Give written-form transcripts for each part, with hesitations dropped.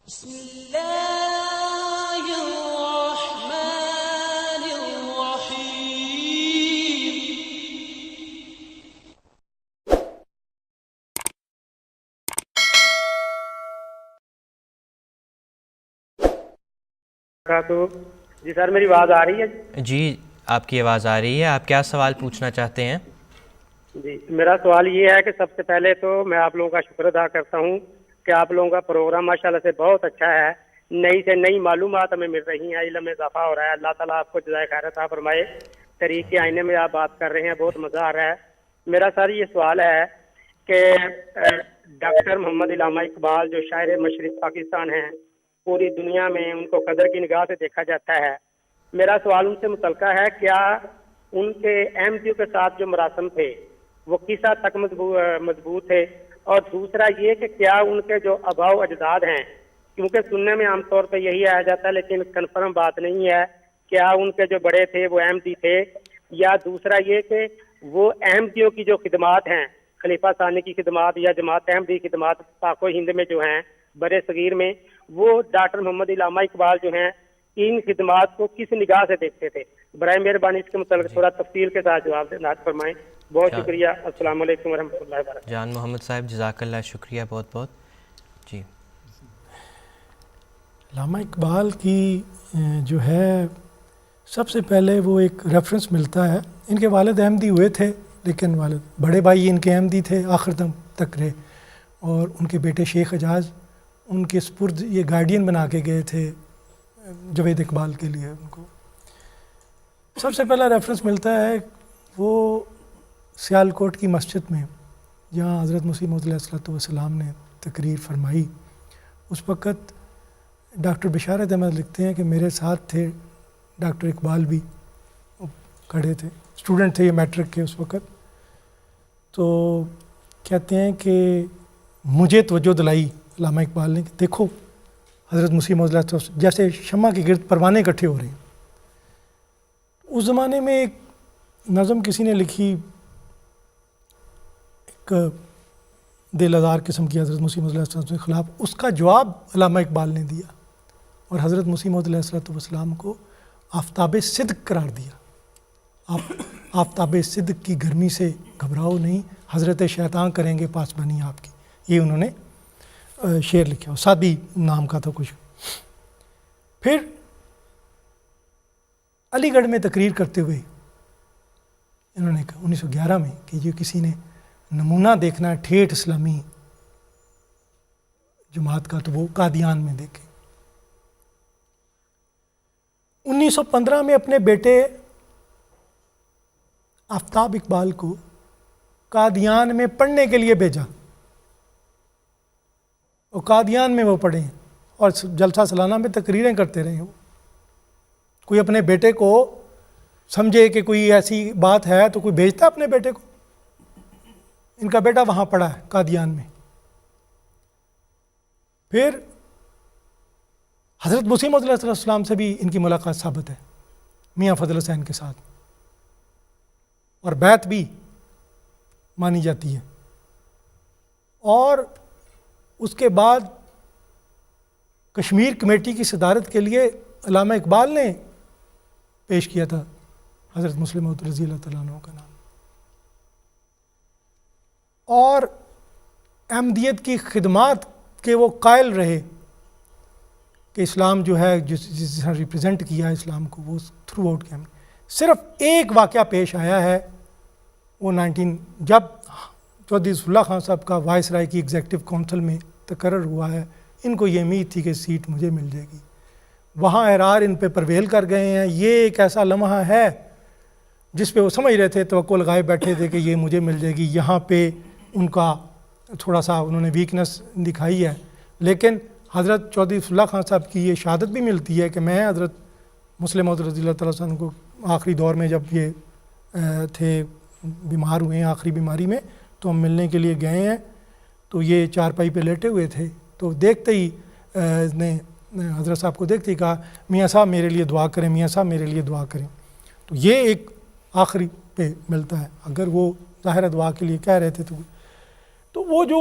بسم الله الرحمن الرحيم. جی سر میری آواز آ رہی ہے؟ جی آپ کی آواز آ رہی ہے. آپ کیا سوال پوچھنا چاہتے ہیں؟ جی میرا سوال یہ ہے کہ سب سے پہلے تو میں آپ لوگوں کا شکر ادا کرتا ہوں کہ آپ لوگوں کا پروگرام ماشاءاللہ سے بہت اچھا ہے. نئی سے نئی معلومات ہمیں مل رہی ہیں، علم میں اضافہ ہو رہا ہے. اللہ تعالیٰ آپ کو جزائے خیر عطا فرمائے. طریقے آئینے میں آپ بات کر رہے ہیں، بہت مزہ آ رہا ہے. میرا سر یہ سوال ہے کہ ڈاکٹر محمد علامہ اقبال جو شاعر مشرق پاکستان ہیں، پوری دنیا میں ان کو قدر کی نگاہ سے دیکھا جاتا ہے. میرا سوال ان سے متعلقہ ہے، کیا ان کے ایم کیو کے ساتھ جو مراسم تھے وہ کس حد تک مضبوط تھے؟ اور دوسرا یہ کہ کیا ان کے جو آباء و اجداد ہیں، کیونکہ سننے میں عام طور پہ یہی آیا جاتا ہے لیکن کنفرم بات نہیں ہے، کیا ان کے جو بڑے تھے وہ احمدی تھے؟ یا دوسرا یہ کہ وہ احمدیوں کی جو خدمات ہیں، خلیفہ ثانی کی خدمات یا جماعت احمدی کی خدمات پاک و ہند میں جو ہیں برے صغیر میں، وہ ڈاکٹر محمد علامہ اقبال جو ہیں ان خدمات کو کس نگاہ سے دیکھتے تھے؟ برائے مہربانی اس کے متعلق تھوڑا تفصیل کے ساتھ جواب دینا فرمائیں. بہت شکریہ. السلام علیکم ورحمۃ اللہ وبرکاتہ. جان محمد صاحب جزاک اللہ، شکریہ بہت بہت. جی علامہ اقبال کی جو ہے سب سے پہلے وہ ایک ریفرنس ملتا ہے. ان کے والد احمدی ہوئے تھے لیکن والد بڑے بھائی ان کے احمدی تھے آخر تک رہے، اور ان کے بیٹے شیخ اجاز ان کے سپرد یہ گارڈین بنا کے گئے تھے جوید اقبال کے لیے. ان کو سب سے پہلا ریفرنس ملتا ہے وہ سیالکوٹ کی مسجد میں جہاں حضرت مسیح موعود علیہ السلام نے تقریر فرمائی. اس وقت ڈاکٹر بشارت احمد لکھتے ہیں کہ میرے ساتھ تھے ڈاکٹر اقبال بھی کھڑے تھے، اسٹوڈنٹ تھے یہ میٹرک کے اس وقت. تو کہتے ہیں کہ مجھے توجہ دلائی علامہ اقبال نے کہ دیکھو حضرت مسیح موعود علیہ السلام جیسے شمع کے گرد پروانے اکٹھے ہو رہے ہیں. اس زمانے میں ایک نظم کسی نے لکھی ایک دل آزار قسم کی حضرت مسیح موعود علیہ السلام کے خلاف، اس کا جواب علامہ اقبال نے دیا اور حضرت مسیح موعود علیہ السلام کو آفتاب صدق قرار دیا. آپ آفتاب صدق کی گرمی سے گھبراؤ نہیں، حضرت شیطان کریں گے پاسبانی آپ کی. یہ انہوں نے شعر لکھا، سادی نام کا تھا کچھ. پھر علی گڑھ میں تقریر کرتے ہوئے انہوں نے کہا 1911 میں کہ یہ کسی نے نمونہ دیکھنا ہے ٹھیٹھ اسلامی جماعت کا تو وہ قادیان میں دیکھے. 1915 میں اپنے بیٹے آفتاب اقبال کو قادیان میں پڑھنے کے لیے بھیجا اور قادیان میں وہ پڑھے اور جلسہ سالانہ میں تقریریں کرتے رہے. وہ کوئی اپنے بیٹے کو سمجھے کہ کوئی ایسی بات ہے تو کوئی بھیجتا اپنے بیٹے کو. ان کا بیٹا وہاں پڑھا ہے قادیان میں. پھر حضرت مسیح موعود علیہ السلام سے بھی ان کی ملاقات ثابت ہے میاں فضل حسین کے ساتھ، اور بیعت بھی مانی جاتی ہے. اور اس کے بعد کشمیر کمیٹی کی صدارت کے لیے علامہ اقبال نے پیش کیا تھا حضرت مسلم موعود رضی اللہ تعالیٰ عنہ کا نام. اور احمدیت کی خدمات کے وہ قائل رہے کہ اسلام جو ہے جس طرح ریپرزینٹ کیا ہے اسلام کو وہ تھرو آؤٹ کیا. صرف ایک واقعہ پیش آیا ہے وہ جب چودھری ظفر اللہ خان صاحب کا وائس رائے کی ایگزیکٹو کونسل میں تقرر ہوا ہے. ان کو یہ امید تھی کہ سیٹ مجھے مل جائے گی، وہاں احرار ان پہ پرویل کر گئے ہیں. یہ ایک ایسا لمحہ ہے جس پہ وہ سمجھ رہے تھے، توقع لگائے بیٹھے تھے کہ یہ مجھے مل جائے گی. یہاں پہ ان کا تھوڑا سا انہوں نے ویکنس دکھائی ہے. لیکن حضرت چودھری ظفر اللہ خان صاحب کی یہ شہادت بھی ملتی ہے کہ میں حضرت مسلم موعود رضی اللہ تعالیٰ عنہ کو آخری دور میں جب یہ تھے بیمار ہوئے ہیں آخری بیماری میں تو ہم ملنے کے لیے گئے ہیں تو یہ چارپائی پہ لیٹے ہوئے تھے. تو دیکھتے ہی نے حضرت صاحب کو دیکھتے ہی کہا میاں صاحب میرے لیے دعا کریں، میاں صاحب میرے لیے دعا کریں. تو یہ ایک آخری پہ ملتا ہے. اگر وہ ظاہر دعا کے لیے کہہ رہے تھے تو وہ جو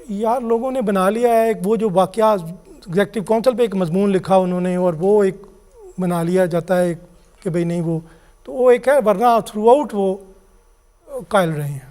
یار لوگوں نے بنا لیا ہے وہ جو واقعہ ایگزیکٹو کونسل پہ ایک مضمون لکھا انہوں نے اور وہ ایک بنا لیا جاتا ہے کہ بھئی نہیں وہ تو وہ ایک ہے، ورنہ تھرو آؤٹ وہ قائل رہے ہیں.